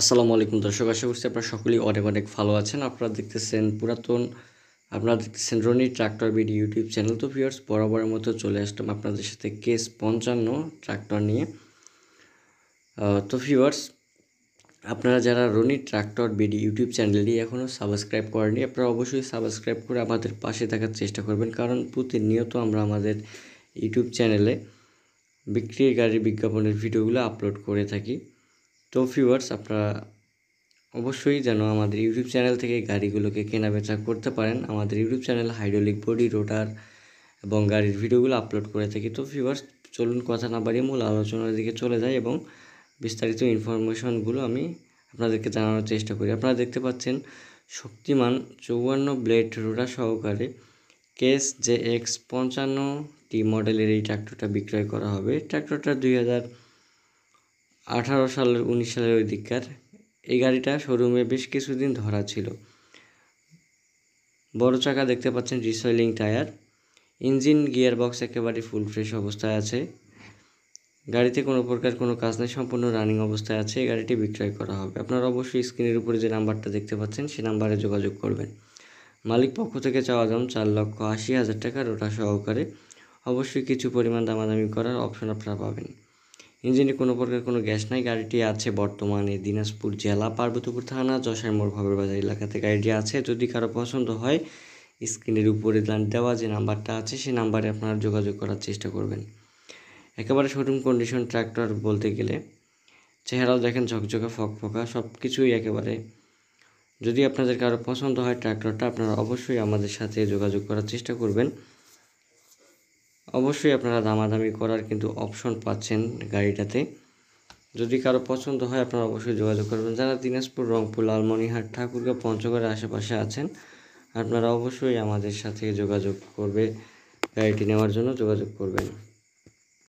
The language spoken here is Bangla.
আসসালামু আলাইকুম দর্শক, আশা করছি আপনারা সকলেই অনেক অনেক ভালো আছেন। আপনারা দেখতেছেন Roni tractor BD YouTube channel. তো ভিউয়ার্স, বরাবরের মতো চলে আসলাম আপনাদের সাথে কেস 55 ট্রাক্টর নিয়ে। তো ভিউয়ার্স, আপনারা যারা রনি ট্রাক্টর বিডি ইউটিউব চ্যানেলটি এখনও সাবস্ক্রাইব করেনি, আপনারা অবশ্যই সাবস্ক্রাইব করে আমাদের পাশে থাকার চেষ্টা করবেন, কারণ প্রতিনিয়ত আমরা আমাদের ইউটিউব চ্যানেলে বিক্রির গাড়ির বিজ্ঞাপনের ভিডিওগুলো আপলোড করে থাকি। তো ভিউয়ার্স, আপনারা অবশ্যই যেন আমাদের ইউটিউব চ্যানেল থেকে গাড়িগুলোকে কেনা বেচা করতে পারেন। আমাদের ইউটিউব চ্যানেল হাইড্রোলিক বডি, রোটার এবং গাড়ির ভিডিওগুলো আপলোড করে থাকি। তো ভিউয়ার্স, চলুন কথা না বাড়িয়ে মূল আলোচনার দিকে চলে যাই এবং বিস্তারিত ইনফরমেশনগুলো আমি আপনাদেরকে জানানোর চেষ্টা করি। আপনারা দেখতে পাচ্ছেন শক্তিমান 54 ব্লেড রোটার সহকারে কেস JX 55টি মডেলের এই ট্র্যাক্টরটা বিক্রয় করা হবে। ট্র্যাক্টরটা 2018 সালের 19 সালের ওই দিককার। এই গাড়িটা শোরুমে বেশ কিছুদিন ধরা ছিল। বড় চাকা দেখতে পাচ্ছেন, রিসয়েলিং টায়ার, ইঞ্জিন গিয়ারবক্স একেবারে ফুল ফ্রেশ অবস্থায় আছে। গাড়িতে কোনো প্রকার কোনো কাজ নেই, সম্পূর্ণ রানিং অবস্থায় আছে। এই গাড়িটি বিক্রয় করা হবে। আপনারা অবশ্যই স্ক্রিনের উপরে যে নাম্বারটা দেখতে পাচ্ছেন সেই নাম্বারে যোগাযোগ করবেন। মালিক পক্ষ থেকে চাওয়া দাম 4,80,000 টাকা রোটার সহকারে। অবশ্যই কিছু পরিমাণ দামাদামি করার অপশন আপনারা পাবেন। ইঞ্জিনে কোনো প্রকার কোনো গ্যাস নাই। গাড়িটি আছে বর্তমানে দিনাজপুর জেলা, পার্বতীপুর থানা, যশার মোড়, ভাবের বাজার এলাকাতে গাড়িটি আছে। যদি কারো পছন্দ হয়, স্ক্রিনের উপরে দেওয়া যে নাম্বারটা আছে সেই নাম্বারে আপনারা যোগাযোগ করার চেষ্টা করবেন। একেবারে শোরুম কন্ডিশন ট্র্যাক্টর বলতে গেলে চেহারাও দেখেন ঝকঝকে ফকফকা, সব কিছুই একেবারে। যদি আপনাদের কারো পছন্দ হয় ট্র্যাক্টরটা, আপনারা অবশ্যই আমাদের সাথে যোগাযোগ করার চেষ্টা করবেন। অবশ্যই আপনারা দামাদামি করার কিন্তু অপশন পাচ্ছেন গাড়িটাতে। যদি কারো পছন্দ হয়, আপনারা অবশ্যই যোগাযোগ করবেন। যারা দিনাজপুর, রংপুর, লালমনিরহাট, ঠাকুরগাঁও, পঞ্চগড়ের আশেপাশে আছেন, আপনারা অবশ্যই আমাদের সাথে যোগাযোগ করবে, গাড়িটি নেওয়ার জন্য যোগাযোগ করবেন।